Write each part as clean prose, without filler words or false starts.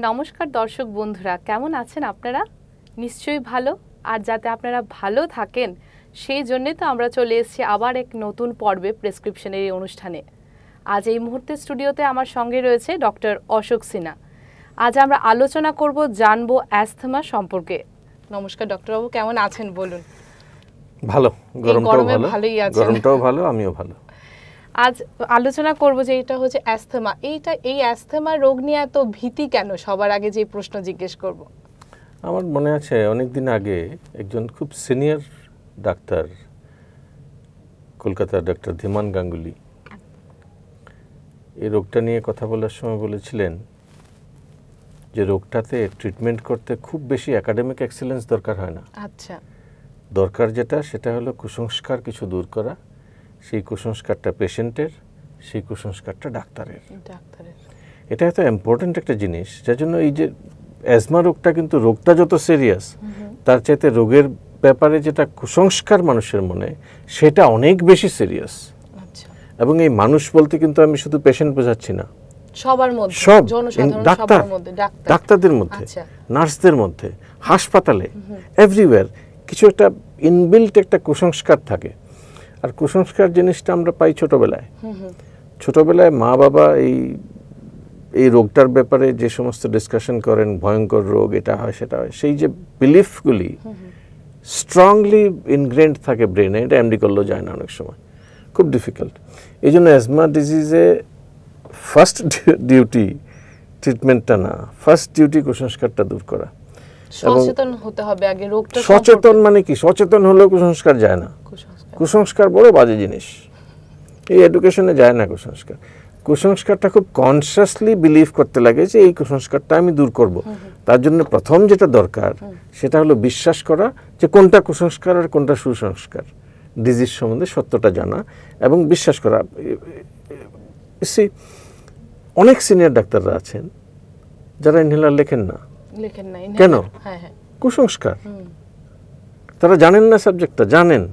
নমস্কার দর্শক বন্ধুরা, কেমন আছেন আপনারা? নিশ্চয়ই ভালো। আর যাতে আপনারা ভালো থাকেন সেই জন্যই তো আমরা চলে এসেছি আবার এক নতুন পর্বে প্রেসক্রিপশনের এই অনুষ্ঠানে। আজ এই মুহূর্তে স্টুডিওতে আমার সঙ্গে রয়েছে ডক্টর অশোক সিনহা। আজ আমরা আলোচনা করব, জানবো অ্যাস্থমা সম্পর্কে। নমস্কার ডক্টরবাবু, কেমন আছেন বলুন? ভালো, ভালোই আছেন? গরমটাও ভালো, আমিও ভালো। আজ আলোচনা করব যে এটা হচ্ছে অ্যাস্থমা। এই অ্যাস্থমা রোগ নিয়ে এত ভীতি কেন? সবার আগে যে প্রশ্ন জিজ্ঞেস করব। আমার মনে আছে অনেক দিন আগে একজন খুব সিনিয়র ডাক্তার, কলকাতার ডক্টর ধীমান গাঙ্গুলি, এই রোগটা নিয়ে কথা বলার সময় বলেছিলেন যে রোগটাতে ট্রিটমেন্ট করতে খুব বেশি একাডেমিক এক্সেলেন্স দরকার হয় না। আচ্ছা, দরকার সেটা হলো কুসংস্কার কিছু দূর করা। সেই কুসংস্কারটা পেশেন্টের, সেই কুসংস্কারটা ডাক্তারের। এটা এত ইম্পর্ট্যান্ট একটা জিনিস, যার জন্য এই যে অ্যাজমা রোগটা, কিন্তু রোগটা যত সিরিয়াস তার চাইতে রোগের ব্যাপারে যেটা কুসংস্কার মানুষের মনে, সেটা অনেক বেশি সিরিয়াস। এবং এই মানুষ বলতে কিন্তু আমি শুধু পেশেন্ট বোঝাচ্ছি না, সবার মধ্যে, সব ডাক্তারদের মধ্যে, নার্সদের মধ্যে, হাসপাতালে, এভরিওয়্যার কিছু একটা ইনবিল্ট একটা কুসংস্কার থাকে। আর কুসংস্কার জিনিসটা আমরা পাই ছোটবেলায় মা বাবা এই রোগটার ব্যাপারে যে সমস্ত ডিসকাশন করেন, ভয়ঙ্কর রোগ, এটা হয় সেটা হয়, সেই যে বিলিফগুলি স্ট্রংলি ইনগ্রেন্ড থাকে ব্রেনে, এটা এমডি করলেও যায় না অনেক সময়, খুব ডিফিকাল্ট। এই জন্য অ্যাজমা ডিজিজে ফার্স্ট ডিউটি ট্রিটমেন্টটা না, ফার্স্ট ডিউটি কুসংস্কারটা দূর করা। সচেতন হতে হবে আগে রোগটা। সচেতন মানে কি? সচেতন হলেও কুসংস্কার যায় না। কুসংস্কার বড় বাজে জিনিস, এই এডুকেশনে যায় না কুসংস্কার। কুসংস্কারটা খুব কনসিয়াসলি বিলিভ করতে লাগে যে এই কুসংস্কারটা আমি দূর করব। তার জন্য প্রথম যেটা দরকার সেটা হলো বিশ্বাস করা যে কোনটা কুসংস্কার আর কোনটা সুসংস্কার, ডিজিজ সম্বন্ধে সত্যটা জানা এবং বিশ্বাস করা। অনেক সিনিয়র ডাক্তাররা আছেন যারা ইনহেলার লেখেন না। কেন? কুসংস্কার। তারা জানেন না সাবজেক্টটা, জানেন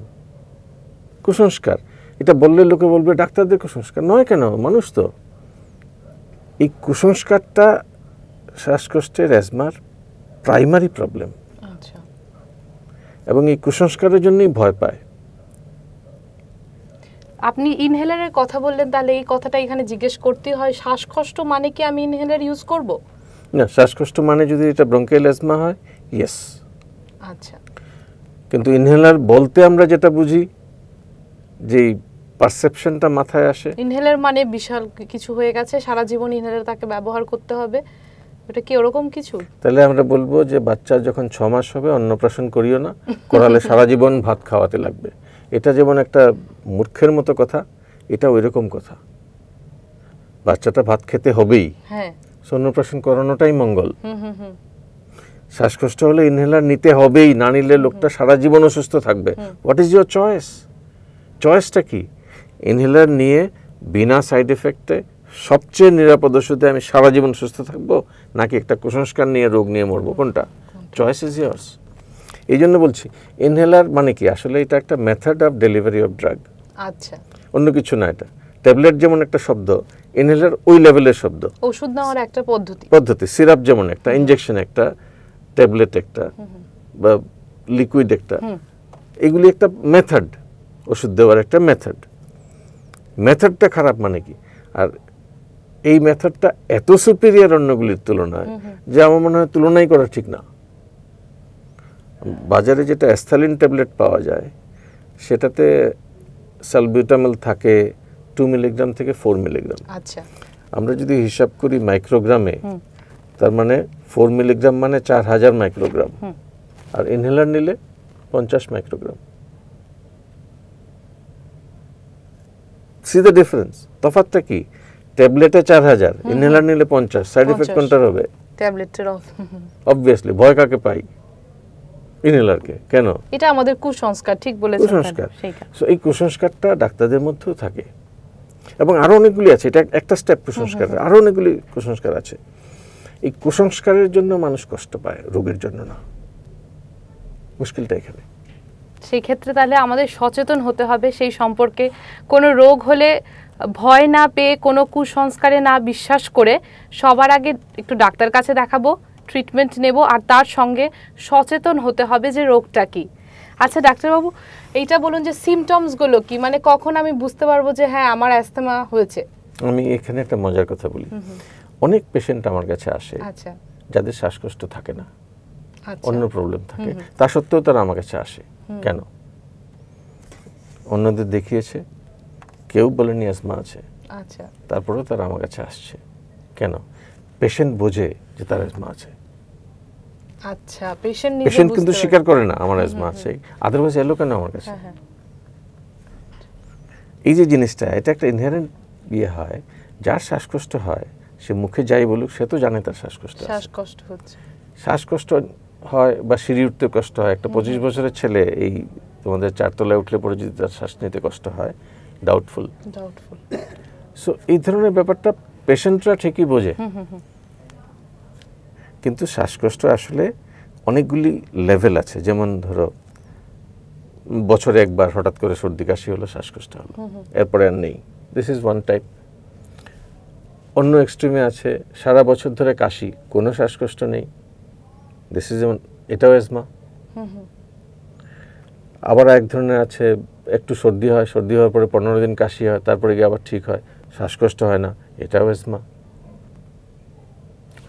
কুসংস্কার। এটা বললে লোকে বলবে ডাক্তারদের কুসংস্কার। নয় কেন, মানুষ তো। এই কুসংস্কারটা শ্বাসকষ্টের, অ্যাজমার প্রাইমারি প্রবলেম। এবং এই কুসংস্কারের জন্যই ভয় পায়। আপনি ইনহেলারের কথা বললেন, তাহলে এই কথাটা এখানে জিজ্ঞেস করতে হয়, শ্বাসকষ্ট মানে কি আমি ইনহেলার ইউজ করব? না, শ্বাসকষ্ট মানে যদি এটা ব্রঙ্কিয়াল অ্যাজমা হয়, ইয়েস। আচ্ছা। কিন্তু ইনহেলার বলতে আমরা যেটা বুঝি, যে পারসেপশনটা মাথায় আসে, ইনহেলার মানে বিশাল কিছু হয়ে গেছে, সারা জীবন ইনহেলার তাকে ব্যবহার করতে হবে, এটা কি ওরকম কিছু? তাহলে আমরা বলবো যে বাচ্চা যখন 6 মাস হবে অন্নপ্রাশন করিও না, করালে সারা জীবন ভাত খাওয়াতে লাগবে। এটা যেমন একটা মূর্খের মতো কথা, এটা ওই রকম কথা। বাচ্চাটা ভাত খেতে হবেই, অন্নপ্রাশন করানোটাই মঙ্গল। শ্বাসকষ্ট হলে ইনহেলার নিতে হবেই, না নিলে লোকটা সারা জীবন অসুস্থ থাকবে। What is your choice? চয়েসটা কি? ইনহেলার নিয়ে বিনা সাইড এফেক্টে সবচেয়ে নিরাপদ ওষুধে আমি সারা জীবন সুস্থ থাকবো, নাকি একটা কুসংস্কার নিয়ে রোগ নিয়ে মরবো? কোনটা? Choice is years. এই জন্য বলছি ইনহেলার মানে কি, আসলে এটা একটা method of delivery of drug. আচ্ছা, অন্য কিছু না। এটা ট্যাবলেট যেমন একটা শব্দ, ইনহেলার ওই লেভেলের শব্দ। ওষুধ নেওয়ার একটা পদ্ধতি। সিরাপ যেমন একটা, ইনজেকশন একটা, ট্যাবলেট একটা, বা লিকুইড একটা, এগুলি একটা মেথড। ওষুধ দেওয়ার একটা মেথড। মেথডটা খারাপ মানে কি? আর এই মেথডটা এত সুপিরিয়র অন্যগুলির তুলনায় যে আমার মনে হয় তুলনাই করা ঠিক না। বাজারে যেটা অ্যাস্থ্যালিন ট্যাবলেট পাওয়া যায়, সেটাতে সালবিউটামল থাকে 2 মিলিগ্রাম থেকে 4 মিলিগ্রাম। আচ্ছা, আমরা যদি হিসাব করি মাইক্রোগ্রামে, তার মানে 4 মিলিগ্রাম মানে 4000 মাইক্রোগ্রাম। আর ইনহেলার নিলে 50 মাইক্রোগ্রাম। C the difference. তফাৎটা কি? ট্যাবলেটে 4000, ইনহেলার নিলে 50। সাইড এফেক্ট কোনটার হবে? ট্যাবলেটের। অবভিয়াসলি। ভয় কাকে পাই? ইনহেলারকে। কেন? এটা আমাদের কুসংস্কার, ঠিক বলেছেন। কুসংস্কার। সো এই কুসংস্কারটা ডাক্তারদের মধ্যেও থাকে, এবং আরো অনেকগুলি আছে। এটা একটা স্টেপ কুসংস্কার, আরো অনেকগুলি কুসংস্কার আছে। এই কুসংস্কারের জন্য মানুষ কষ্ট পায়, রোগের জন্য না। মুশকিলটা এখানে। সেই ক্ষেত্রে তাহলে আমাদের সচেতন হতে হবে সেই সম্পর্কে। কোনো রোগ হলে ভয় না পেয়ে কোনো কুসংস্কারে না বিশ্বাস করে সবার আগে একটু ডাক্তার কাছে দেখাবো, ট্রিটমেন্ট নেব, আর তার সঙ্গে সচেতন হতে হবে যে রোগটা কি। আচ্ছা ডাক্তারবাবু, এইটা বলুন যে সিমটমসগুলো কি, মানে কখন আমি বুঝতে পারবো যে হ্যাঁ আমার অ্যাস্থমা হয়েছে? আমি এখানে একটা মজার কথা বলি। অনেক পেশেন্ট আমার কাছে আসে আচ্ছা যাদের শ্বাসকষ্ট থাকে না, আচ্ছা অন্য প্রবলেম থাকে, তা সত্ত্বেও তারা আমার কাছে আসে। কেন? অন্যদের দেখিয়েছে, কেউ বলেনি অ্যাজমা আছে, আচ্ছা তারপরেও তারা আমার কাছে আসছে। কেন? পেশেন্ট বোঝে যে তার অ্যাজমা আছে। আচ্ছা পেশেন্ট নিজে পেশেন্ট কিন্তু বুঝতে স্বীকার করে না আমার অ্যাজমা আছে, আদারওয়াইজ এলো কেন আমার কাছে? হ্যাঁ এই যে জিনিসটা, এটা একটা ইনহেরেন্ট ইয়ে হয়। যার শ্বাসকষ্ট হয় সে মুখে যাই বলুক, সে তো জানে তার শ্বাসকষ্ট আছে। শ্বাসকষ্ট হচ্ছে। শ্বাসকষ্ট হয় বা সিঁড়ি উঠতে কষ্ট হয়, একটা 25 বছরের ছেলে এই তোমাদের 4 তলায় উঠলে পরে যদি তার শ্বাস নিতে কষ্ট হয়, ডাউটফুল। সো এই ধরনের ব্যাপারটা পেশেন্টরা ঠিকই বোঝে, কিন্তু শ্বাসকষ্ট আসলে অনেকগুলি লেভেল আছে। যেমন ধরো বছরে একবার হঠাৎ করে সর্দি কাশি হলো, শ্বাসকষ্ট হলো, এরপরে আর নেই, দিস ইজ ওয়ান টাইপ। অন্য এক্সট্রিমে আছে সারা বছর ধরে কাশি, কোনো শ্বাসকষ্ট নেই, দিস ইজ এটাও অ্যাজমা। আবার এক ধরনের আছে একটু সর্দি হয়, সর্দি হওয়ার পরে 15 দিন কাশি হয়, তারপরে গিয়ে আবার ঠিক হয়, শ্বাসকষ্ট হয় না, এটাও অ্যাজমা।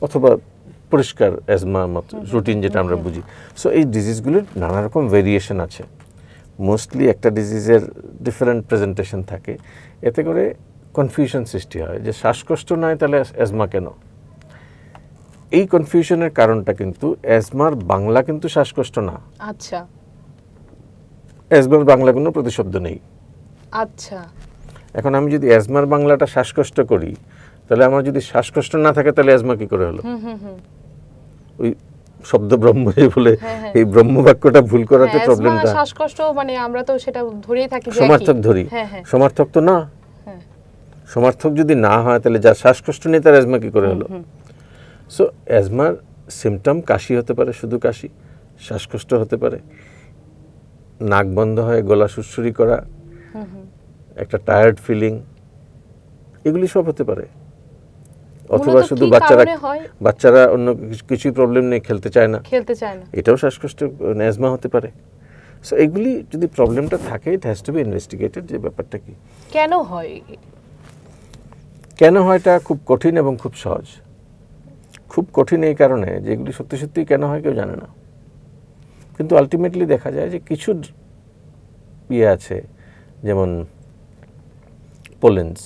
অথবা পরিষ্কার অ্যাজমার মতো রুটিন যেটা আমরা বুঝি। সো এই ডিজিজগুলির নানা রকম ভেরিয়েশন আছে। মোস্টলি একটা ডিজিজের ডিফারেন্ট প্রেজেন্টেশন থাকে, এতে করে কনফিউশন সৃষ্টি হয় যে শ্বাসকষ্ট নয় তাহলে অ্যাজমা কেন। এই কনফিউশনের কারণটা কিন্তু অ্যাজমার বাংলা কিন্তু শ্বাসকষ্ট না। আচ্ছা অ্যাজমার বাংলা কোনো প্রতিশব্দ নেই। আচ্ছা এখন আমি যদি অ্যাজমার বাংলাটা শ্বাসকষ্ট করি, তাহলে আমার যদি শ্বাসকষ্ট না থাকে তাহলে অ্যাজমা কি করে হলো? ওই শব্দ ব্রহ্ম যে বলে, এই ব্রহ্ম বাক্যটা ভুল করাতে প্রবলেমটা। শ্বাসকষ্ট মানে আমরা তো সেটা ধরেই থাকি যে সমার্থক ধরি, সমার্থক তো না। সমার্থক যদি না হয় তাহলে যার শ্বাসকষ্ট নেই তার অ্যাজমা কি করে হলো? সো অ্যাজমার সিমটম কাশি হতে পারে, শুধু কাশি, শ্বাসকষ্ট হতে পারে, নাক বন্ধ হয়, গলা সুরসুরি করা, একটা টায়ার্ড ফিলিং, এগুলি সব হতে পারে। অথবা শুধু বাচ্চারা অন্য কিছুই প্রবলেম নেই, খেলতে চায় না, এটাও শ্বাসকষ্ট অ্যাজমা হতে পারে। সো এগুলি যদি প্রবলেমটা থাকে, it has to B investigated যে ব্যাপারটা কি, কেন হয়। কেন হয় এটা খুব কঠিন এবং খুব সহজ। খুব কঠিন এই কারণে যে এগুলি সত্যি সত্যিই কেন হয় কেউ জানে না, কিন্তু আলটিমেটলি দেখা যায় যে কিছু ইয়ে আছে, যেমন পোলেন্স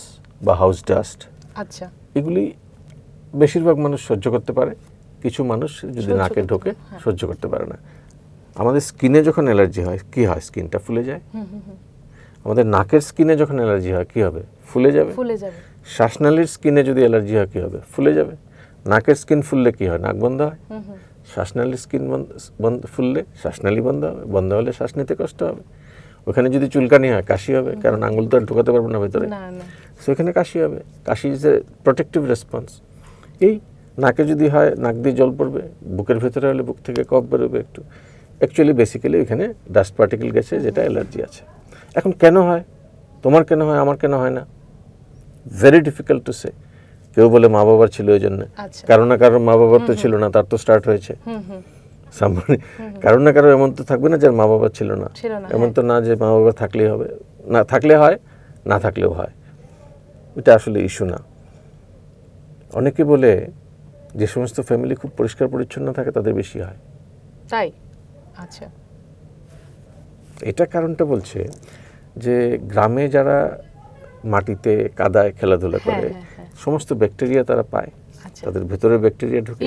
বা হাউস ডাস্ট, আচ্ছা এগুলি বেশিরভাগ মানুষ সহ্য করতে পারে, কিছু মানুষ যদি নাকে ঢোকে সহ্য করতে পারে না। আমাদের স্কিনে যখন অ্যালার্জি হয় কি হয়? স্কিনটা ফুলে যায়। আমাদের নাকের স্কিনে যখন অ্যালার্জি হয় কি হবে? ফুলে যাবে। শ্বাসনালীর স্কিনে যদি অ্যালার্জি হয় কি হবে? ফুলে যাবে। নাকের স্কিন ফুললে কি হয়? নাক বন্ধ হয়। শ্বাসনালীর স্কিন ফুললে শ্বাসনালী বন্ধ হবে, বন্ধ হলে শ্বাস নিতে কষ্ট হবে। ওখানে যদি চুলকানি হয় কাশি হবে, কারণ আঙুল তো আর ঢোকাতে পারবো না ভেতরে, সো এখানে কাশি হবে। কাশি ইজ এ প্রোটেক্টিভ রেসপন্স। এই নাকে যদি হয় নাক দিয়ে জল পড়বে, বুকের ভেতরে হলে বুক থেকে কফ বেরোবে একটু। অ্যাকচুয়ালি বেসিক্যালি এখানে ডাস্ট পার্টিকেল গেছে, যেটা অ্যালার্জি আছে। এখন কেন হয়? তোমার কেন হয়, আমার কেন হয় না? Very difficult to say. কেউ বলে মা বাবার ছিল ওই জন্য, কারো না কারো মা বাবার তো ছিল না, তার তো স্টার্ট হয়েছে। কারো না কারো এমন তো থাকবে না যার মা বাবা ছিল না, এমন তো না যে মা বাবা থাকলেই হবে, না থাকলে হয়, না থাকলেও হয়। এটা আসলে ইস্যু না। অনেকে বলে যে সমস্ত ফ্যামিলি খুব পরিষ্কার পরিচ্ছন্ন থাকে তাদের বেশি হয়, তাই? আচ্ছা, এটা কারণটা বলছে যে গ্রামে যারা মাটিতে কাদায় খেলাধুলা করে সমস্ত ব্যাকটেরিয়া তারা পায়, তাদের ভেতরে ব্যাকটেরিয়া ঢুকে,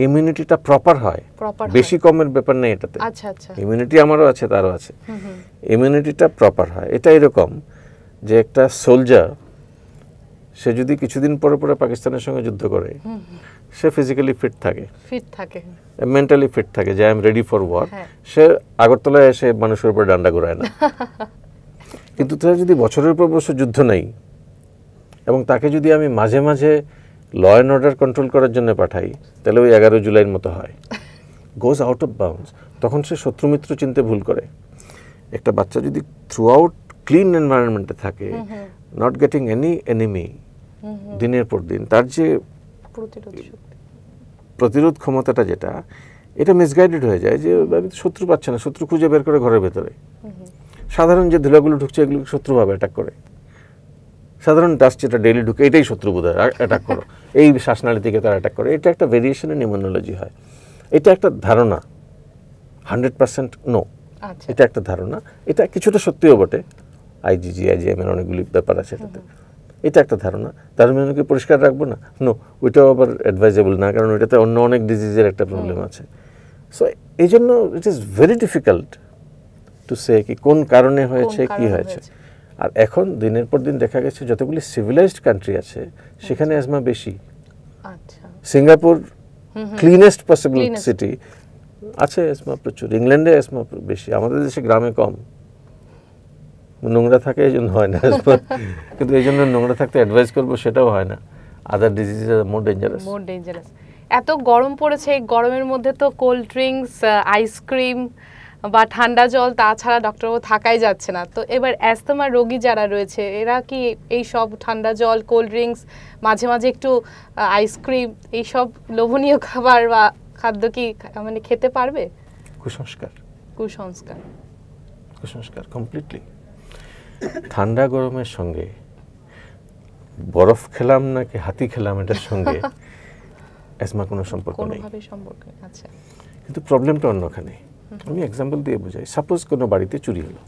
ইমিউনিটিটা প্রপার হয়, বেশি কমের ব্যাপার নেই এটাতে। ইমিউনিটি আমারও আছে, তারও আছে, ইমিউনিটিটা প্রপার হয়। এটা এরকম যে একটা সোলজার সে যদি কিছুদিন পরে পরে পাকিস্তানের সঙ্গে যুদ্ধ করে, সে ফিজিক্যালি ফিট থাকে, মেন্টালি ফিট থাকে, যে I am ready for war. সে আগরতলায় এসে মানুষের উপর ডান্ডা ঘোরায় না। কিন্তু তারা যদি বছরের পর বছর যুদ্ধ নেই, এবং তাকে যদি আমি মাঝে মাঝে ল অ্যান্ড অর্ডার কন্ট্রোল করার জন্য পাঠাই, তাহলে ওই 11 জুলাইয়ের মতো হয়, গোজ আউট অফ বাউন্ডস। তখন সে শত্রু মিত্র চিনতে ভুল করে। একটা বাচ্চা যদি থ্রু আউট ক্লিন এনভায়রনমেন্টে থাকে, নট গেটিং এনি এনিমি দিনের পর দিন, তার যে প্রতিরোধ ক্ষমতাটা যেটা, এটা মিসগাইডেড হয়ে যায় যে শত্রু পাচ্ছে না, শত্রু খুঁজে বের করে ঘরের ভেতরে। সাধারণ যে ধুলাগুলো ঢুকছে এগুলোকে শত্রুভাবে অ্যাটাক করে, সাধারণ ডাস্ট যেটা ডেইলি ঢুকে এটাই শত্রু বোধ হয়, অ্যাটাক করো, এই শ্বাসনালী থেকে তারা অ্যাটাক করে। এটা একটা ভেরিয়েশনের নিউমোনোলজি হয়, এটা একটা ধারণা, 100% নো, এটা একটা ধারণা, এটা কিছুটা সত্যিও বটে, আইজিজি আইজিএম এর অনেকগুলি ব্যাপার আছে এটাতে, এটা একটা ধারণা। তার মানে কি পরিষ্কার রাখবো না? নো, ওইটাও আবার অ্যাডভাইজেবল না, কারণ ওইটাতে অন্য অনেক ডিজিজের একটা প্রবলেম আছে। সো এই জন্য it is very difficult to say কি কোন কারণে হয়েছে, কি হয়েছে। আর এখন দিনের পর দিন দেখা গেছে যতগুলি সিভিলাইজড কান্ট্রি আছে সেখানে অ্যাজমা বেশি। সিঙ্গাপুর ক্লিনেস্ট পসিবল সিটি, আছে অ্যাজমা প্রচুর, ইংল্যান্ডে অ্যাজমা বেশি, আমাদের দেশে গ্রামে কম, নোংরা থাকে এই জন্য হয় না অ্যাজমা। কিন্তু এই জন্য নোংরা থাকতে অ্যাডভাইস করবো সেটাও হয় না, আদার ডিজিজেস আর মোর ডেঞ্জারাস। এত গরম পড়েছে, এই গরমের মধ্যে তো কোল্ড ড্রিঙ্কস, আইসক্রিম বা ঠান্ডা জল তাছাড়া ডক্টরবাবু থাকাই যাচ্ছে না। তো এবার অ্যাস্তমা রোগী যারা রয়েছে এরা কি এই সব ঠান্ডা জল, কোল্ড ড্রিঙ্কস, মাঝে মাঝে একটু আইসক্রিম, এই সব লোভনীয় খাবার বা খাদ্য কি মানে খেতে পারবে? কুসংস্কার কমপ্লিটলি। ঠান্ডা গরমের সঙ্গে বরফ খেলাম নাকি হাতি খেলাম এটার সঙ্গে অ্যাজমা কোনো সম্পর্ক নেই। আচ্ছা, কিন্তু প্রবলেমটা অন্যখানে। আমি এক্সাম্পল দিয়ে বোঝাই। সাপোজ কোনো বাড়িতে চুরি হলো,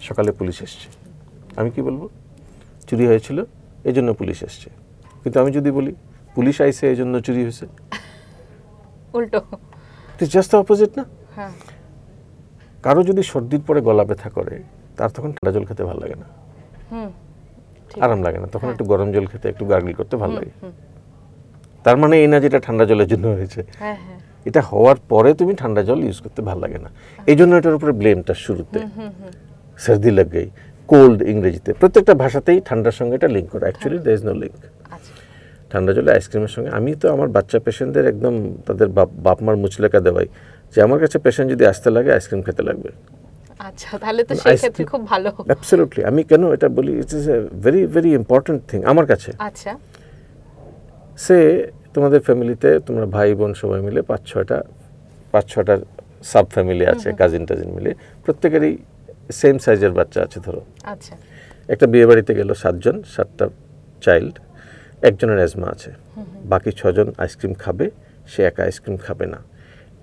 সকালে পুলিশ এসছে, আমি কি বলবো? চুরি হয়েছিল এই জন্য পুলিশ এসছে। কিন্তু আমি যদি বলি পুলিশ আইছে এই জন্য চুরি হয়েছে, উল্টো, it is just the opposite না? কারো যদি সর্দির পরে গলা ব্যথা করে তার তখন ঠান্ডা জল খেতে ভালো লাগে না, আরাম লাগে না, তখন একটু গরম জল খেতে, একটু গার্গল করতে ভালো লাগে। তার মানে এই না যেটা ঠান্ডা জলের জন্য হয়েছে, এটা হওয়ার পরে তুমি ঠান্ডা জল ইউজ করতে ভালো লাগে না। এই জন্য এটার উপরে ব্লেমটা শুরুতে, সর্দি লাগ গই, কোল্ড ইংরেজিতে, প্রত্যেকটা ভাষাতেই ঠান্ডার সঙ্গে এটা লিঙ্ক করা। Actually there is no link. ঠান্ডা জলে আইসক্রিমের সঙ্গে, আমি তো আমার বাচ্চা পেশেন্টদের একদম তাদের বাপ মার মুচলেকা দেওয়াই যে আমার কাছে পেশেন্ট যদি আসতে লাগে আইসক্রিম খেতে লাগবে। আচ্ছা, তাহলে তো সেই ক্ষেত্রে খুব ভালো। অ্যাবসলিউটলি। আমি কেন এটা বলি, it is a very very important thing আমার কাছে। আচ্ছা, সে তোমাদের ফ্যামিলিতে তোমরা ভাই বোন সবাই মিলে 5-6টা সাব ফ্যামিলি আছে, কাজিন টাজিন মিলে, প্রত্যেকেরই সেম সাইজের বাচ্চা আছে ধরো। আচ্ছা, একটা বিয়ে বাড়িতে গেল 7 জন, 7টা চাইল্ড, একজনের অ্যাজমা আছে, বাকি 6 জন আইসক্রিম খাবে, সে একা আইসক্রিম খাবে না।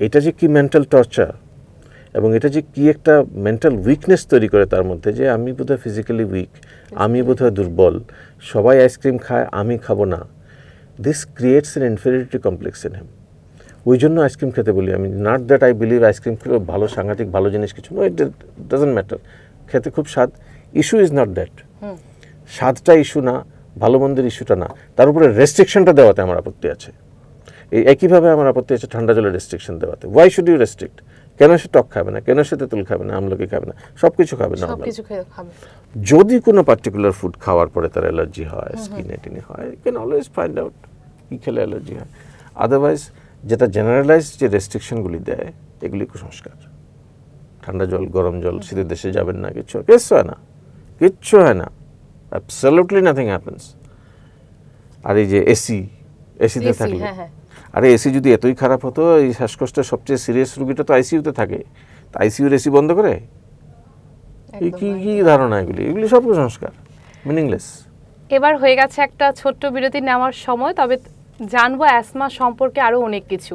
এটা যে কি মেন্টাল টর্চার, এবং এটা যে কি একটা মেন্টাল উইকনেস তৈরি করে তার মধ্যে, যে আমি বোধহয় ফিজিক্যালি উইক, আমি বোধহয় দুর্বল, সবাই আইসক্রিম খায় আমি খাবো না। This creates N inferiority complex in him. ওই জন্য আইসক্রিম খেতে বলি আমি। Not that I believe ice cream খেলে ভালো, সাংঘাতিক ভালো জিনিস কিছু, নো, ইট ডাজন্ট ম্যাটার, খেতে খুব স্বাদ। ইস্যু ইজ নট দ্যাট, স্বাদটা ইস্যু না, ভালো মন্দের ইস্যুটা না, তার উপরে রেস্ট্রিকশনটা দেওয়াতে আমার আপত্তি আছে। এই একইভাবে আমার আপত্তি আছে ঠান্ডা জলের রেস্ট্রিকশন দেওয়াতে। Why should you restrict? কেন সে টক খাবে না, কেন সে তেঁতুল খাবে না, আমলকি খাবে না, সব কিছু খাবে না। যদি কোনো পার্টিকুলার ফুড খাওয়ার পরে তার অ্যালার্জি হয়, স্কিন এটিনে হয়, you can always find out কী খেলে অ্যালার্জি হয়। আদারওয়াইজ যেটা জেনারেলাইজ যে রেস্ট্রিকশনগুলি দেয় এগুলি কুসংস্কার। ঠান্ডা জল, গরম জল, শীতের দেশে যাবেন না, কিচ্ছু হয় না, কিচ্ছু হয় না, অ্যাবসলিউটলি নাথিং হ্যাপেন্স। আর এই যে এসিতে থাকলে, আরে এসি যদি এতই খারাপ হতো, এই শ্বাসকষ্টের সবচেয়ে সিরিয়াস রোগীটা তো আইসিইউতে থাকে, তো আইসিইউর এসি বন্ধ করে? কি ধারণা এগুলি সব কুসংস্কার, মিনিংলেস। এবার হয়ে গেছে একটা ছোট্ট বিরতি নেওয়ার সময়, তবে জানবো অ্যাসমা সম্পর্কে আরো অনেক কিছু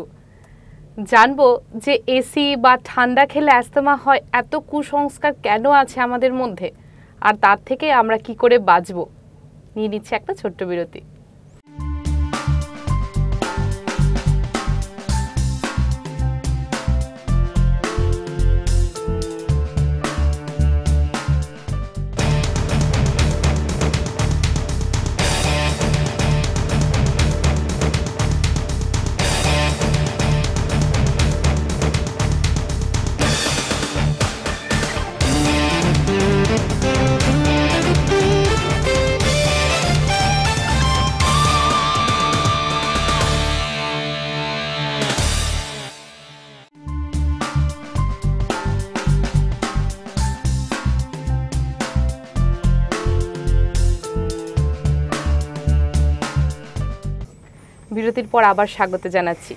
জানবো, যে এসি বা ঠান্ডা খেলে অ্যাস্তমা হয়, এত কুসংস্কার কেন আছে আমাদের মধ্যে, আর তার থেকে আমরা কি করে বাঁচবো। নিয়ে নিচ্ছে একটা ছোট্ট বিরতি। বিরতির পর আবার স্বাগত জানাচ্ছি।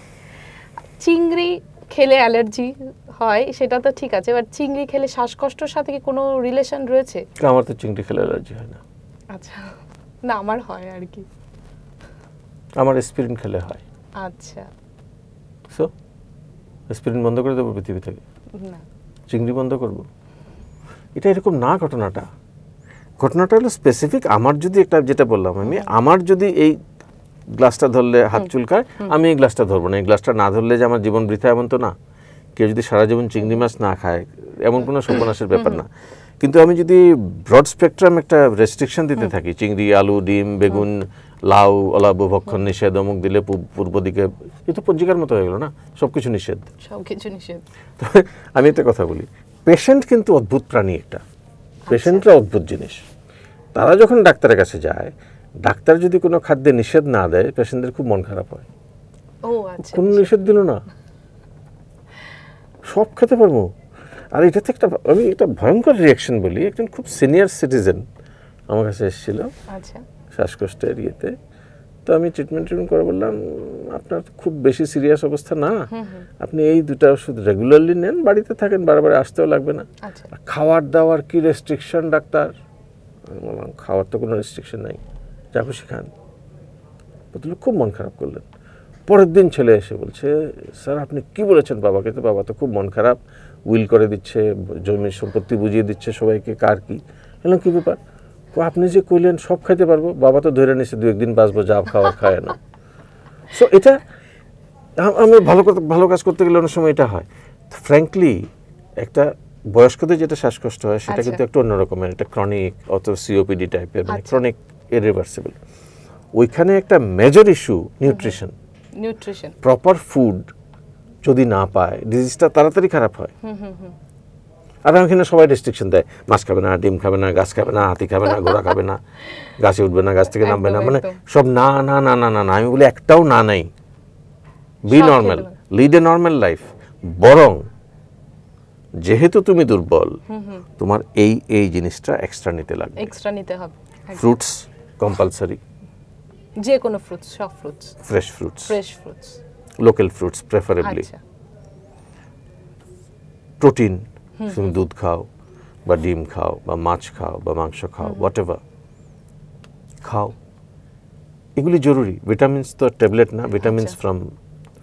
চিংড়ি খেলে অ্যালার্জি হয় সেটা তো ঠিক আছে, বাট চিংড়ি খেলে শ্বাসকষ্টের সাথে কি কোনো রিলেশন রয়েছে? আমার তো চিংড়ি খেলে অ্যালার্জি হয় না। আচ্ছা, না আমার হয় আর কি। আমার অ্যাসপিরিন খেলে হয়। আচ্ছা, সো অ্যাসপিরিন বন্ধ করে দেবো পৃথিবী থেকে? না, চিংড়ি বন্ধ করব? এটা এরকম না। ঘটনাটা হলো স্পেসিফিক। আমার যদি একটা, যেটা বললাম আমি, আমার যদি এই গ্লাসটা ধরলে হাত চুলকায়, আমি এই গ্লাসটা ধরবো না। এই গ্লাসটা না ধরলে যে আমার জীবন বৃথা, এমন তো না। কেউ যদি সারা জীবন চিংড়ি মাছ না খায়, এমন কোনো সর্বনাশের ব্যাপার না। কিন্তু আমি যদি ব্রড স্পেকট্রাম একটা রেস্ট্রিকশন দিতে থাকি, চিংড়ি, আলু, ডিম, বেগুন, লাউ, অলাবু ভক্ষণ নিষেধ, অমুক দিলে পূর্ব দিকে, এ তো পঞ্জিকার মতো হয়ে গেল না, সবকিছু নিষেধ। সবকিছু নিষেধ। তবে আমি একটা কথা বলি, পেশেন্ট কিন্তু অদ্ভুত প্রাণী। একটা পেশেন্টরা অদ্ভুত জিনিস। তারা যখন ডাক্তারের কাছে যায়, ডাক্তার যদি কোনো খাদ্যে নিষেধ না দেয়, পেশেন্টদের খুব মন খারাপ হয়। ও আচ্ছা, কোনো নিষেধ দিল না, সব খেতে পারবো। আর এটাতে আমি একটা ভয়ঙ্কর রিয়াকশন বলি। একজন খুব সিনিয়র সিটিজেন আমার কাছে এসেছিল, আচ্ছা, শ্বাসকষ্টের ইয়েতে। তো আমি ট্রিটমেন্ট করে বললাম, আপনার খুব বেশি সিরিয়াস অবস্থা না, আপনি এই দুটা ওষুধ রেগুলারলি নেন, বাড়িতে থাকেন, বারবার আসতেও লাগবে না। আচ্ছা, খাওয়ার দাওয়ার কি রেস্ট্রিকশন ডাক্তার? আমি বললাম, খাওয়ার তো কোনো রেস্ট্রিকশন নাই, যা খুশি খান। ভদ্রলোক খুব মন খারাপ করলেন। পরের দিন ছেলে এসে বলছে, স্যার আপনি কি বলেছেন বাবাকে? তো বাবা তো খুব মন খারাপ, উইল করে দিচ্ছে, জমি সম্পত্তি বুঝিয়ে দিচ্ছে সবাইকে, কার কি। বললাম, কি ব্যাপার? আপনি যে কইলেন সব খাইতে পারবো, বাবা তো ধরে নিচ্ছে 2-1 দিন বাঁচবো, যা খাওয়ার খায় না। সো এটা আমি ভালো কাজ করতে গেলে অনেক সময় এটা হয়। ফ্র্যাঙ্কলি একটা বয়স্কদের যেটা শ্বাসকষ্ট হয়, সেটা কিন্তু একটু অন্যরকমের, একটা ক্রনিক অথবা সিওপিডি টাইপের, মানে ক্রনিক ইরিভার্সিবল। ওইখানে একটা major issue nutrition. Proper food যদি না পায়, ডিজিজটা তাড়াতাড়ি খারাপ হয়। আর এখানে সবাই রেস্ট্রিকশন দেয়, মাছ খাবে না, ডিম খাবে না, গাছ খাবে না, হাতি খাবে না, ঘোড়া খাবে না, গাছে উঠবে না, গাছ থেকে নামবে না, মানে সব না না না না না না। আমি বলি, একটাও না নাই। Be normal, lead a normal life. বরং যেহেতু তুমি দুর্বল, তোমার এই জিনিসটা এক্সট্রা নিতে লাগবে, এক্সট্রা নিতে হবে। ফ্রুটস কম্পালসারি, যে কোনো ফ্রুটস, সব fruits, fresh fruits, local fruits preferably. Protein, তুমি দুধ খাও বা ডিম খাও বা মাছ খাও বা মাংস খাও, হোয়াটএভার খাও, এগুলি জরুরি। ভিটামিনস তো ট্যাবলেট না, ভিটামিনস ফ্রম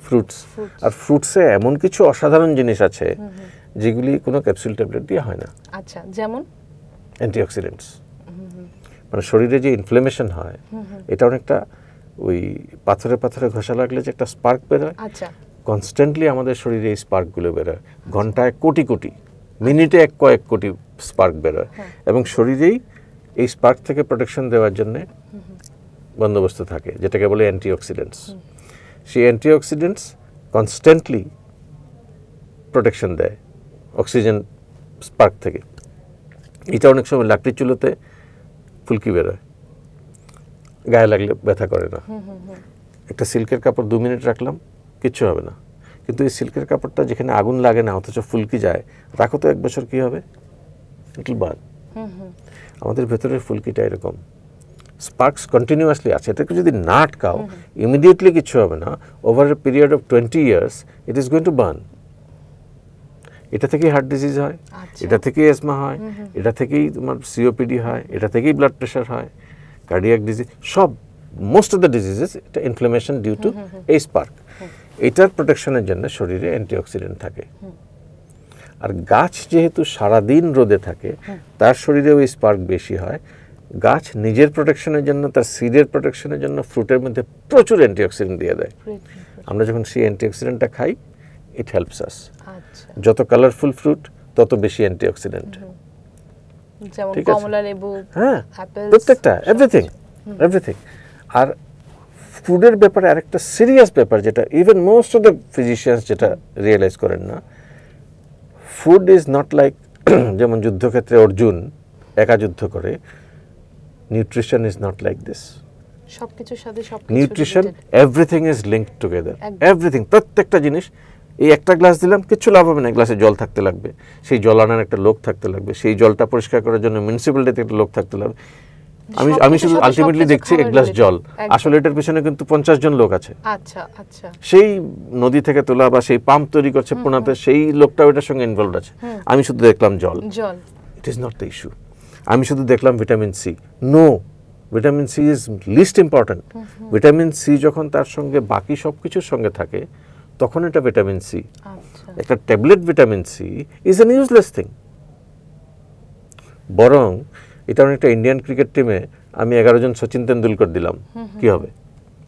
ফ্রুটস। আর ফ্রুটসে এমন কিছু অসাধারণ জিনিস আছে যেগুলি কোনো ক্যাপসুল ট্যাবলেট দিয়ে হয় না। আচ্ছা, যেমন অ্যান্টিঅক্সিডেন্টস। মানে শরীরে যে ইনফ্লেমেশন হয়, এটা অনেকটা ওই পাথরে ঘষা লাগলে যে একটা স্পার্ক বেরোয়, আচ্ছা, কনস্ট্যান্টলি আমাদের শরীরে এই স্পার্কগুলো বেরোয়। ঘন্টায় কোটি কোটি, মিনিটে কয়েক কোটি স্পার্ক বেরোয়। এবং শরীরেই এই স্পার্ক থেকে প্রোটেকশন দেওয়ার জন্য বন্দোবস্ত থাকে, যেটাকে বলে অ্যান্টিঅক্সিডেন্টস। সেই অ্যান্টিঅক্সিডেন্টস কনস্ট্যান্টলি প্রোটেকশন দেয় অক্সিজেন স্পার্ক থেকে। এটা অনেক সময় লাকড়ির চুলোতে ফুলকি বেরোয়, গায়ে লাগলে ব্যথা করে না। একটা সিল্কের কাপড় 2 মিনিট রাখলাম, কিচ্ছু হবে না। কিন্তু এই সিল্কের কাপড়টা যেখানে আগুন লাগে না, অথচ ফুলকি যায়, রাখো তো 1 বছর, কি হবে? It will burn. আমাদের ভেতরের ফুলকিটা এরকম, স্পার্কস কন্টিনিউয়াসলি আছে। এটাকে যদি না আটকাও, ইমিডিয়েটলি কিছু হবে না। Over a period of 20 years it is going to burn. এটা থেকেই হার্ট ডিজিজ হয়, এটা থেকেই অ্যাজমা হয়, এটা থেকেই তোমার সিওপিডি হয়, এটা থেকেই ব্লাড প্রেশার হয়, কার্ডিয়াক ডিজিজ, সব মোস্ট অফ দ্য ডিজিজেস এটা ইনফ্লামেশন ডিউ টু এই স্পার্ক। এটার প্রোটেকশনের জন্য শরীরে অ্যান্টিঅক্সিডেন্ট থাকে। আর গাছ যেহেতু সারাদিন রোদে থাকে, তার শরীরে ওই স্পার্ক বেশি হয়। গাছ নিজের প্রোটেকশনের জন্য, তার সিডের প্রোটেকশনের জন্য ফ্রুটের মধ্যে প্রচুর অ্যান্টিঅক্সিডেন্ট দিয়ে দেয়। আমরা যখন সেই অ্যান্টিঅক্সিডেন্টটা খাই, ইট হেল্পস আস। যত কালারফুল ফ্রুট, তত বেশি অ্যান্টিঅক্সিডেন্ট। যেমন কমলা লেবু, হ্যাঁ, অ্যাপেল, প্রত্যেকটা, এভরিথিং। আর ফুডের ব্যাপারে আরেকটা সিরিয়াস ব্যাপার, যেটা even most of the physicians যেটা রিয়েলাইজ করেন না, ফুড ইজ নট লাইক, যেমন যুদ্ধক্ষেত্রে অর্জুন একা যুদ্ধ করে, nutrition is not like this. সবকিছুর সাথে সবকিছু, nutrition, everything is linked together, everything. প্রত্যেকটা জিনিস, এই একটা গ্লাস দিলাম, কিচ্ছু লাভ হবে না, গ্লাসে জল থাকতে লাগবে, সেই জল আনার একটা লোক থাকতে লাগবে, সেই জলটা পরিষ্কার করার জন্য মিউনিসিপ্যালিটিতে একটা লোক থাকতে লাগবে। আমি শুধু আলটিমেটলি দেখছি এক গ্লাস জল, আসলে এটার পিছনে কিন্তু 50 জন লোক আছে। আচ্ছা আচ্ছা, সেই নদী থেকে তোলা বা সেই পাম্প তৈরি করছে পুনাতে, সেই লোকটা ওটার সঙ্গে ইনভলভড আছে। আমি শুধু দেখলাম জল, it is not the issue. আমি শুধু দেখলাম vitamin C, no, vitamin C is least important. Vitamin C যখন তার সঙ্গে বাকি সব কিছুর সঙ্গে থাকে তখন এটা ভিটামিন সি। একটা tablet vitamin C is an useless thing. বরং এটা অনেকটা ইন্ডিয়ান ক্রিকেট টিমে আমি 11 জন সচিন তেন্ডুলকর দিলাম, কি হবে?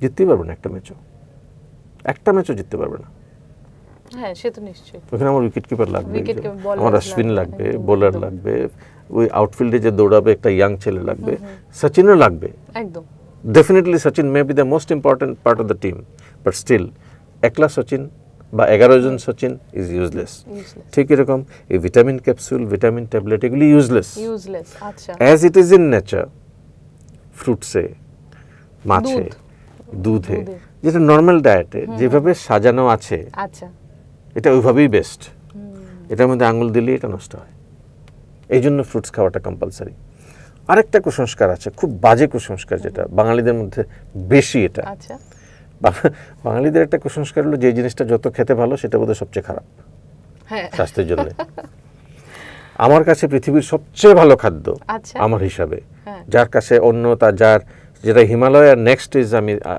জিততেই পারবে না একটা ম্যাচও জিততে পারবে না। হ্যাঁ, সে তো নিশ্চয়ই। ওখানে আমার উইকেট কিপার লাগবে, আমার অশ্বিন লাগবে, বোলার লাগবে, ওই আউটফিল্ডে যে দৌড়াবে একটা ইয়াং ছেলে লাগবে, সচিনও লাগবে একদম। Definitely Sachin may be the most important part of the team, but still একলা সচিন বা 11 জন সচিন ইজ ইউজলেস। ঠিক এরকম এই ভিটামিন ক্যাপসুল, ভিটামিন ট্যাবলেট এগুলি ইউজলেস। আচ্ছা, as it is in nature, ফ্রুটসে, মাছে, দুধে, যেটা নর্মাল ডায়েটে যেভাবে সাজানো আছে, আচ্ছা, এটা ওইভাবেই বেস্ট। এটার মধ্যে আঙুল দিলে এটা নষ্ট হয়, এই জন্য ফ্রুটস খাওয়াটা কম্পালসারি। আরেকটা কুসংস্কার আছে, খুব বাজে কুসংস্কার, যেটা বাঙালিদের মধ্যে বেশি। এটা আচ্ছা, বাঙালিদের একটা কুসংস্কার হলো যে জিনিসটা যত খেতে ভালো সেটা বোধহয় সবচেয়ে খারাপ স্বাস্থ্যের জন্য। আমার কাছে পৃথিবীর সবচেয়ে ভালো খাদ্য আমার হিসাবে, যার কাছে অন্য যার যেটা হিমালয়ের নেক্সট ইজ,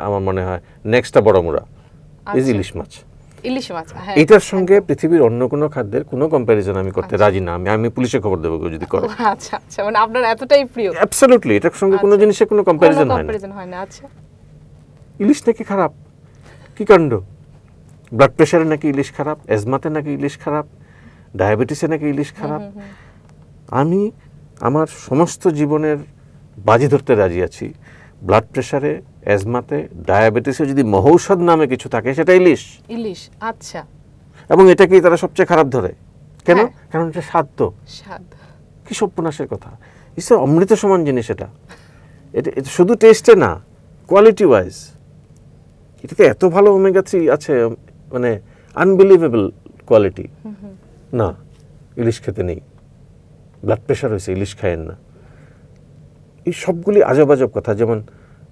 আমার মনে হয় নেক্সটটা বড়মুড়া, ইজ ইলিশ মাছ। এটার সঙ্গে পৃথিবীর অন্য কোনো খাদ্যের কোনো কম্প্যারিজন আমি করতে রাজি না। আমি পুলিশে খবর দেবো যদি করো। আচ্ছা আচ্ছা, মানে আপনার এতটাই প্রিয়। অ্যাবসলিউটলি, এটার সঙ্গে কোনো জিনিসের কোনো কম্প্যারিজন হয় না। আচ্ছা, ইলিশ নাকি খারাপ? কি কাণ্ড! ব্লাড প্রেশারে নাকি ইলিশ খারাপ, অ্যাজমাতে নাকি ইলিশ খারাপ, ডায়াবেটিসে নাকি ইলিশ খারাপ। আমি আমার সমস্ত জীবনের বাজি ধরতে রাজি আছি, ব্লাড প্রেশারে, অ্যাজমাতে, ডায়াবেটিসে যদি মহৌষধ নামে কিছু থাকে সেটা ইলিশ। আচ্ছা। এবং এটাকেই তারা সবচেয়ে খারাপ ধরে কেন? কারণ এটা স্বাদ। কি সর্বনাশের কথা! ইটস অমৃত সমান জিনিস। এটা শুধু টেস্টে না, কোয়ালিটি ওয়াইজ এটাতে এত ভালো ওমেগা 3 আছে, মানে আনবিলিভেবল কোয়ালিটি। না, ইলিশ খেতে নেই, ব্লাড প্রেশার হয়েছে ইলিশ খায়েন না, এই সবগুলি আজব আজব কথা। যেমন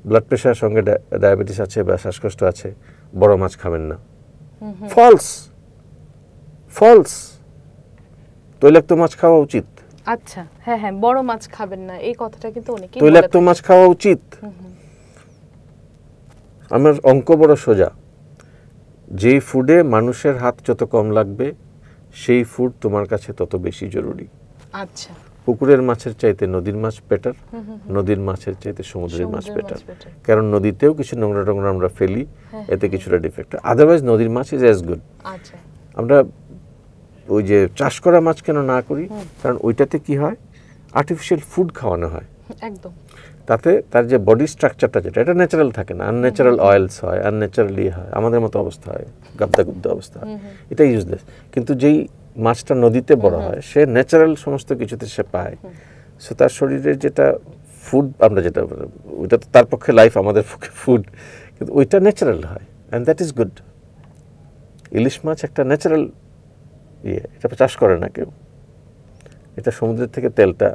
ব্লাড প্রেশারের সঙ্গে ডায়াবেটিস আছে বা শ্বাসকষ্ট আছে, বড় মাছ খাবেন না, ফলস। তৈলাক্ত মাছ খাওয়া উচিত। আচ্ছা, হ্যাঁ, বড় মাছ খাবেন না, এই কথাটা কিন্তু অনেকেই বলে। তৈলাক্ত মাছ খাওয়া উচিত। আমার অঙ্ক বড় সোজা, যেই ফুডে মানুষের হাত যত কম লাগবে সেই ফুড তোমার কাছে তত বেশি জরুরি। আচ্ছা, পুকুরের মাছের চাইতে নদীর মাছ বেটার, নদীর মাছের চাইতে সমুদ্রের মাছ বেটার। কারণ নদীতেও কিছু নোংরা টোংরা আমরা ফেলি, এতে কিছুটা ডিফেক্ট। আদারওয়াইজ নদীর মাছ ইজ অ্যাজ গুড। আমরা ওই যে চাষ করা মাছ কেন না করি? কারণ ওইটাতে কি হয়, আর্টিফিশিয়াল ফুড খাওয়ানো হয়, একদম। তাতে তার যে বডি স্ট্রাকচারটা যেটা, এটা ন্যাচারাল থাকে না, আনন্যাচারাল অয়েলস হয়, আনন্যাচারালি হয়, আমাদের মতো অবস্থা হয়, গাবদা গুবদা অবস্থা হয়, এটা ইউজলেস। কিন্তু যেই মাছটা নদীতে বড় হয়, সে ন্যাচারাল সমস্ত কিছুতে সে পায়, সো তার শরীরের যেটা ফুড, আমরা যেটা ওইটা তো তার পক্ষে লাইফ, আমাদের পক্ষে ফুড, কিন্তু ওইটা ন্যাচারাল হয়, অ্যান্ড দ্যাট ইজ গুড। ইলিশ মাছ একটা ন্যাচারাল এটা চাষ করে না কেউ, এটা সমুদ্রের থেকে তেলটা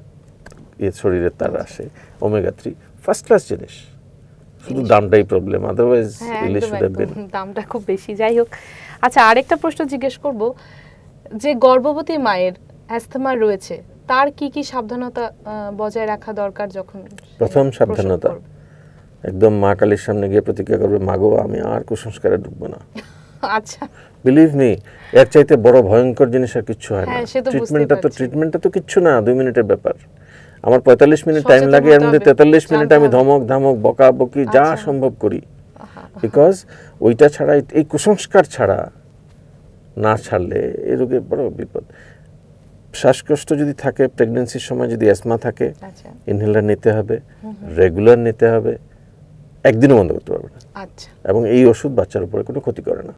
শরীরে তার আসে, ওমেগা 3 ফার্স্ট ক্লাস জিনিস, শুধু দামটাই প্রবলেম, আদারওয়াইজ ইলিশ দামটা খুব বেশি। যাই হোক, আচ্ছা, আরেকটা প্রশ্ন জিজ্ঞেস করব, যে গর্ভবতী মায়ের অ্যাস্থমা রয়েছে, তার কি কি সাবধানতা বজায় রাখা দরকার? যখন প্রথম সাবধানতা, একদম মা কালীর সামনে গিয়ে প্রতিজ্ঞা করবে, মাগো আমি আর কুসংস্কারে ঢুকবো না। আচ্ছা, বিলিভ মি, এর চাইতে বড় ভয়ঙ্কর জিনিস আর কিছু হয় না। ট্রিটমেন্টটা তো কিচ্ছু না, 2 মিনিটের ব্যাপার। আমার 45 মিনিট টাইম লাগে, এর মধ্যে 43 মিনিট আমি ধমক ধামক বকা বকি যা সম্ভব করি, বিকজ ওইটা ছাড়া, এই কুসংস্কার ছাড়া না ছাড়লে এই রোগের বড় বিপদ। শ্বাসকষ্ট যদি থাকে, প্রেগন্যান্সির সময় যদি অ্যাসমা থাকে, ইনহেলার নিতে হবে, রেগুলার নিতে হবে, একদিনও বন্ধ করতে পারবে না। এবং এই ওষুধ বাচ্চার উপরে কোনো ক্ষতি করে না,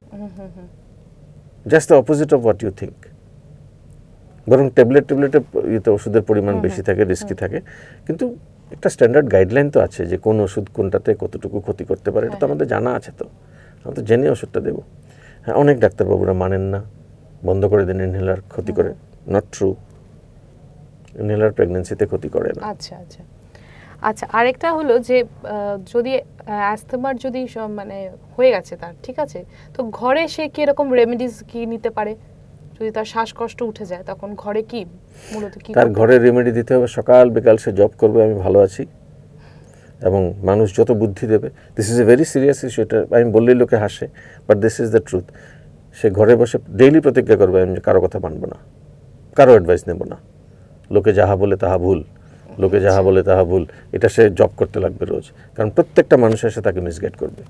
just the opposite of what you think. বরং ট্যাবলেটে ওষুধের পরিমাণ বেশি থাকে, রিস্কি থাকে, কিন্তু একটা স্ট্যান্ডার্ড গাইডলাইন তো আছে যে কোন ওষুধ কোনটাতে কতটুকু ক্ষতি করতে পারে, এটা তো আমাদের জানা আছে। তো আমরা তো জেনে ওষুধটা দেবো। হ্যাঁ, অনেক ডাক্তারবাবুরা মানেন না, বন্ধ করে দেন, ইনহেলার ক্ষতি করে। নট ট্রু, ইনহেলার প্রেগন্যান্সিতে ক্ষতি করে না। আচ্ছা আচ্ছা, আচ্ছা, আরেকটা হলো যে যদি অ্যাস্থমার যদি মানে হয়ে গেছে তার, ঠিক আছে, তো ঘরে সে কি এরকম রেমেডিস কি নিতে পারে? যদি তার শ্বাসকষ্ট উঠে যায় তখন ঘরে কি মূলত কি তার ঘরে রেমেডি দিতে হবে, সকাল বিকাল সে জব করবে আমি ভালো আছি, এবং মানুষ যত বুদ্ধি দেবে, this is a very serious issue, এটা আমি বললেই লোকে হাসে, but this is the truth. সে ঘরে বসে ডেইলি প্রতিজ্ঞা করবে আমি কারো কথা মানব না, কারো অ্যাডভাইস নেব না, লোকে যাহা বলে তাহা ভুল, লোকে যাহা বলে তাহা ভুল, এটা সে জব করতে লাগবে রোজ, কারণ প্রত্যেকটা মানুষ এসে তাকে মিসগাইড করবে।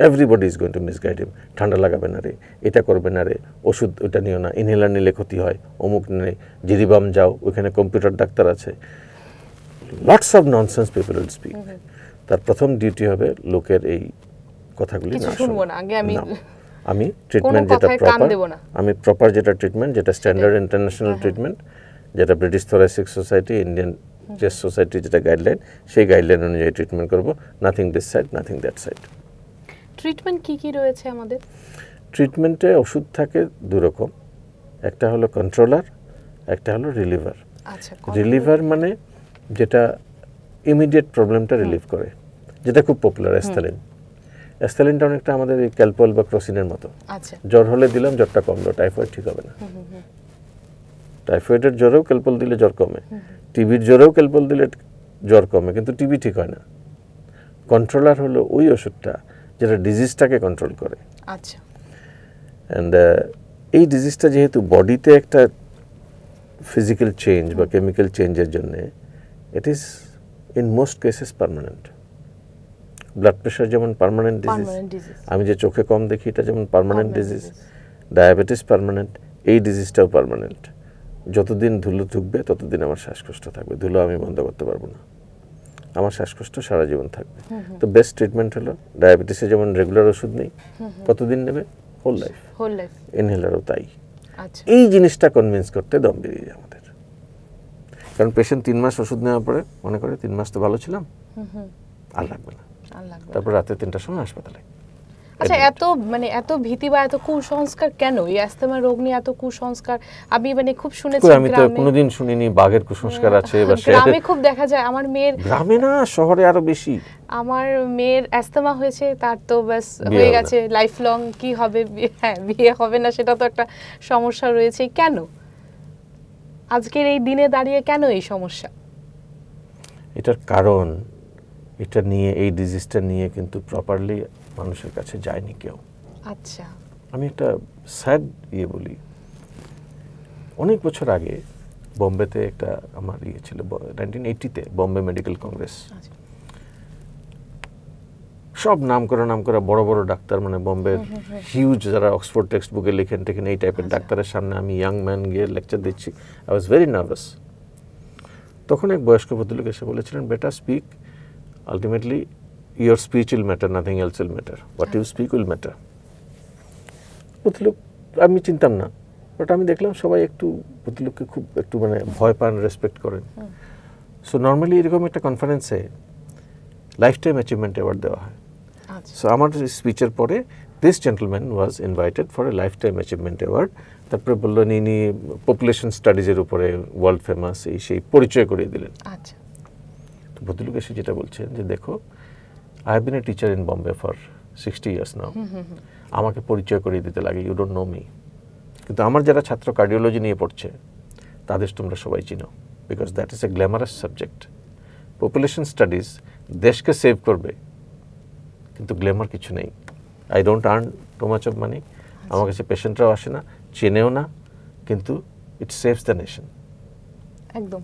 Everybody is going to misguide him. ঠান্ডা লাগাবে না রে, এটা করবে না রে, ওষুধ ওটা নিও না, ইনহেলার নিলে ক্ষতি হয়, অমুক নেই, জিরিবাম যাও, ওইখানে কম্পিউটার ডাক্তার আছে, lots of nonsense people will speak. তার প্রথম ডিউটি হবে লোকের এই কথাগুলি না শোনা। আমি ট্রিটমেন্ট যেটা প্রপার, আমি প্রপার যেটা ট্রিটমেন্ট, যেটা স্ট্যান্ডার্ড ইন্টারন্যাশনাল ট্রিটমেন্ট, যেটা British thoracic society, Indian chest society যেটা গাইডলাইন, সেই গাইডলাইন অনুযায়ী ট্রিটমেন্ট করব। Nothing this side, nothing that side. Treatment কি কি রয়েছে আমাদের? ট্রিটমেন্টে ওষুধ থাকে দুরকম, একটা হলো কন্ট্রোলার, একটা হলো রিলিভার। আচ্ছা, রিলিভার মানে যেটা ইমিডিয়েট প্রবলেমটা রিলিভ করে, যেটা খুব পপুলার, অ্যাস্থালিন। অ্যাস্থালিনটা অনেকটা আমাদের এই ক্যালপল বা ক্রোসিনের মতো। আচ্ছা, জ্বর হলে দিলাম, জ্বরটা কমলো, টাইফয়েড ঠিক হবে না। টাইফয়েডের জ্বরেও ক্যালপল দিলে জ্বর কমে, টিবির জ্বরেও ক্যালপল দিলে জ্বর কমে, কিন্তু টিবি ঠিক হয় না। কন্ট্রোলার হলো ওই ওষুধটা যেটা ডিজিজটাকে কন্ট্রোল করে। আচ্ছা, অ্যান্ড এই ডিজিজটা যেহেতু বডিতে একটা ফিজিক্যাল চেঞ্জ বা কেমিক্যাল চেঞ্জের জন্য, ইট is in most cases permanent. Blood pressure যেমন পার্মানেন্ট ডিজিজ, আমি যে চোখে কম দেখি এটা যেমন পার্মানেন্ট ডিজিজ, ডায়াবেটিস পার্মানেন্ট, এই ডিজিজটাও পার্মানেন্ট। যতদিন ধুলো ঢুকবে ততদিন আমার শ্বাসকষ্ট থাকবে, ধুলো আমি বন্ধ করতে পারবো না, আমার শ্বাসকষ্ট সারা জীবন থাকবে। তো বেস্ট ট্রিটমেন্ট হলো ডায়াবেটিসে যেমন রেগুলার ওষুধ নেই, কতদিন নেবে? Whole life. ইনহেলারও তাই। আচ্ছা, এই জিনিসটা কনভিন্স করতে দম বেরিয়ে যায় আমাদের, কারণ পেশেন্ট 3 মাস ওষুধ নেওয়ার পরে মনে করে 3 মাস তো ভালো ছিলাম, আর লাগবে না, তারপর রাতে 3টার সময় হাসপাতালে। আচ্ছা, এত ভীতি বা এত কুসংস্কার কেন? এই অ্যাস্থমা রোগ নিয়ে এত কুসংস্কার আমি খুব শুনেছি। আমি তো কোনোদিন শুনিনি বাঘের কুসংস্কার আছে বা গ্রামে খুব দেখা যায়। আমার মেয়ের, গ্রামে না, শহরে আরো বেশি। আমার মেয়ের অ্যাস্থমা হয়েছে, তার তো ব্যাস হয়ে গেছে, লাইফ লং কি হবে, হ্যাঁ বিয়ে হবে না, সেটা তো একটা সমস্যা রয়েছে। কেন আজকের এই দিনে দাঁড়িয়ে কেন এই সমস্যা? এটার কারণ, এটা নিয়ে, এই ডিজিজটা নিয়ে কিন্তু প্রপারলি মানুষের কাছে যায়নি কেউ। আচ্ছা, আমি একটা স্যাড বলি, অনেক বছর আগে বোম্বেতে একটা আমার ছিল, 1980-তে বম্বে মেডিকেল কংগ্রেস। সব নাম করা বড় বড় ডাক্তার, মানে বোম্বের হিউজ, যারা অক্সফোর্ড টেক্সট বুকে লেখেন টেখেন, এই টাইপের ডাক্তারের সামনে আমি ইয়াং ম্যান গিয়ে লেকচার দিচ্ছি। I was very nervous. তখন এক বয়স্ক ভদ্রলোক এসে বলেছিলেন, বেটা speak, ultimately your speech will matter, nothing else will matter, what you speak will matter. ভদ্রলোক আমি চিনতাম না, বাট আমি দেখলাম সবাই একটু ভদ্রলোককে খুব একটু ভয় পান, রেসপেক্ট করেন। সো নর্মালি এরকম একটা কনফারেন্সে লাইফ টাইম অ্যাচিভমেন্ট অ্যাওয়ার্ড দেওয়া হয়। সো আমার স্পিচের পরে this gentleman was invited for a lifetime achievement award. তারপরে বললেন ইনি পপুলেশন স্টাডিজের উপরে ওয়ার্ল্ড ফেমাস, সেই পরিচয় করিয়ে দিলেন। আচ্ছা, তো ভদ্রলোক এসে যেটা বলছেন যে, দেখো, I have been a teacher in Bombay for 60 years now. আমাকে পরিচয় করিয়ে দিতে লাগে, ইউ ডোন্ট নো মি। কিন্তু আমার যারা ছাত্র কার্ডিওলজি নিয়ে পড়ছে তাদের তোমরা সবাই চিনো, because that is a glamorous subject. Population studies দেশকে সেভ করবে, কিন্তু গ্ল্যামার কিছু নেই। I don't earn too much of money, আমার কাছে পেশেন্টরাও আসে না, চেনেও না, কিন্তু ইট সেভস দ্য নেশন। একদম।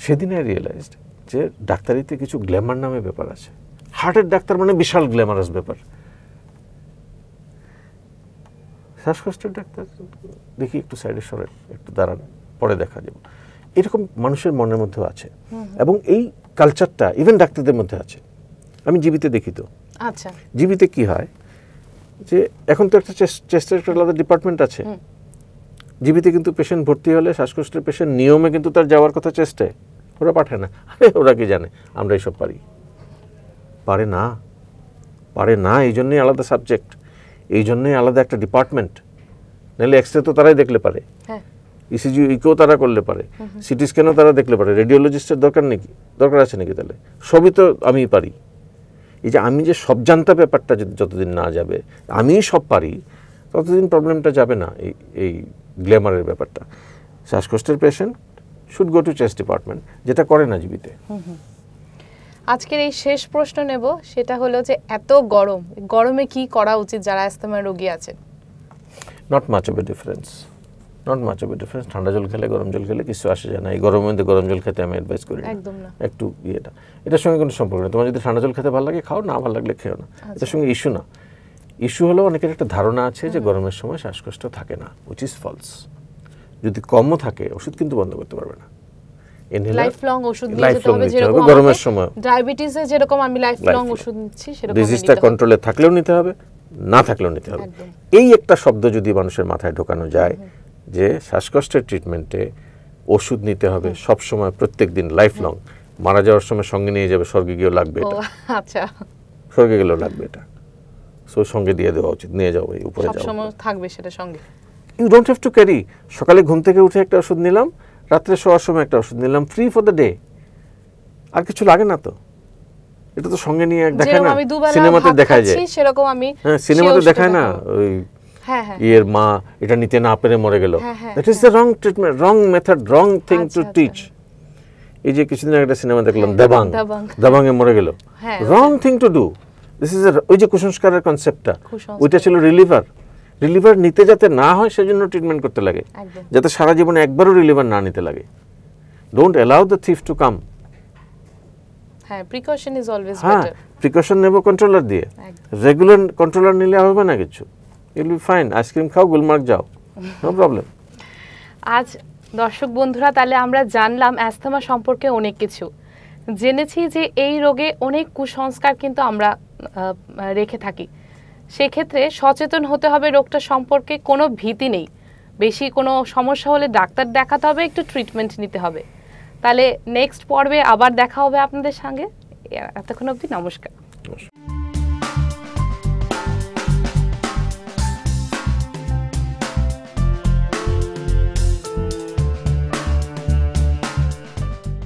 সেদিন আই রিয়েলাইজড যে ডাক্তারিতে কিছু গ্ল্যামার নামে ব্যাপার আছে। হার্টের ডাক্তার মানে বিশাল গ্ল্যামারাস ব্যাপার, শ্বাসকষ্টের ডাক্তার দেখি একটু সাইডে সরেন, একটু দাঁড়ান, পরে দেখা যাবে, এরকম মানুষের মনের মধ্যেও আছে। এবং এই কালচারটা ইভেন ডাক্তারদের মধ্যে আছে, আমি জীবিতে দেখি। তো আচ্ছা, জীবিতে কি হয় যে এখন তো একটা চেস্টের একটা আলাদা ডিপার্টমেন্ট আছে, জীবিতে কিন্তু পেশেন্ট ভর্তি হলে, শ্বাসকষ্টের পেশেন্ট নিয়মে কিন্তু তার যাওয়ার কথা চেস্টে, ওরা পাঠায় না। আরে ওরা কি জানে আমরা এইসব পারি? পারে না, এই জন্যই আলাদা সাবজেক্ট, এই জন্যই আলাদা একটা ডিপার্টমেন্ট। নাহলে এক্সরে তো তারাই দেখলে পারে, ইসিজি ইকো তারা করলে পারে, সিটি স্ক্যানও তারা দেখলে পারে, রেডিওলজিস্টের দরকার আছে নাকি? তাহলে সবই তো আমি পারি। এই যে আমি যে সব জানতা ব্যাপারটা যতদিন না যাবে, আমিই সব পারি, ততদিন প্রবলেমটা যাবে না। এই গ্ল্যামারের ব্যাপারটা, শ্বাসকষ্টের patient should go to chest department, যেটা করে না জীবিতে। আজকের এই শেষ প্রশ্ন নেব, সেটা হলো যে এত গরমে কি করা উচিত যারা অ্যাস্তমা রোগী আছেন? Not much of a difference, not much of a difference. ঠান্ডা জল খেলে গরম জল খেলে কিছু আসে যায় না। এই গরমের মধ্যে গরম জল খেতে আমি অ্যাডভাইস করি না, একদম না। একটু এটার সঙ্গে কোনো সম্পর্ক নেই। তোমার যদি ঠান্ডা জল খেতে ভালো লাগে খাও, না ভালো লাগলে খেও না, এটার সঙ্গে ইস্যু না। ইস্যু হলো অনেকের একটা ধারণা আছে যে গরমের সময় শ্বাসকষ্ট থাকে না, উইচ ইজ ফলস। যদি কমও থাকে ওষুধ কিন্তু বন্ধ করতে পারবে না। লাইফ লং ওষুধ নিতে হবে, যেরকম গরমের সময় ডায়াবেটিসে যেরকম আমি লাইফ লং ওষুধ নিচ্ছি সেরকম ডিজিজটা কন্ট্রোলে থাকলেও নিতে হবে, না থাকলেও নিতে হবে। এই একটা শব্দ যদি মানুষের মাথায় ঢোকানো যায় যে শ্বাসকষ্টের ট্রিটমেন্টে ওষুধ নিতে হবে সব সময়, প্রত্যেক দিন, লাইফ লং, মারা যাওয়ার সময় সঙ্গে নিয়ে যাবে, স্বর্গে গিয়েও লাগবে এটা। আচ্ছা, স্বর্গে গেলেও লাগবে এটা, সো সঙ্গে দিয়ে দেওয়া উচিত, নিয়ে যাও, এই উপরে যাও, সব সময় থাকবে সেটা সঙ্গে। You don't have to carry. সকালে ঘুম থেকে উঠে একটা ওষুধ নিলাম, রাত্রে শোয়ার সময় একটা ওষুধ নিলাম, ফ্রি ফর দ্য ডে, আর কিছু লাগে না তো। এটা তো সঙ্গে নিয়ে দেখায় না, সিনেমাতে দেখায় যায়, সেরকম আমি হ্যাঁ সিনেমাতে দেখায় না, ওই ইয়ের মা এটা নিতে না পেরে মরে গেল। That is the wrong treatment, wrong method, wrong thing to teach. এই যে কিছুদিন আগে একটা সিনেমা দেখলাম, দাবাং এ মরে গেল, রং thing to do. This is ওই যে কুসংস্কারের কনসেপ্টটা, ওইটা ছিল রিলিভার নিতে যাতে না হয় সেজন্য ট্রিটমেন্ট করতে লাগে, যাতে সারা জীবনে একবারও রিলিভার না নিতে লাগে। Don't allow the thief to come. হ্যাঁ, precaution is always better. Precaution নেব কন্ট্রোলার দিয়ে, রেগুলার কন্ট্রোলার নিলে হবে না কিছু। ইউল বি ফাইন, আইসক্রিম খাও, গুলমার্গ যাও, নো প্রবলেম। আজ দর্শক বন্ধুরা, তাহলে আমরা জানলাম অ্যাস্তমা সম্পর্কে অনেক কিছু, জেনেছি যে এই রোগে অনেক কুসংস্কার কিন্তু আমরা রেখে থাকি। সেক্ষেত্রে সচেতন হতে হবে রোগটা সম্পর্কে, কোনো ভীতি নেই। বেশি কোনো সমস্যা হলে ডাক্তার দেখাতে হবে, একটু ট্রিটমেন্ট নিতে হবে। তাহলে নেক্সট পর্বে আবার দেখা হবে আপনাদের সঙ্গে। এতক্ষণ অবধি নমস্কার।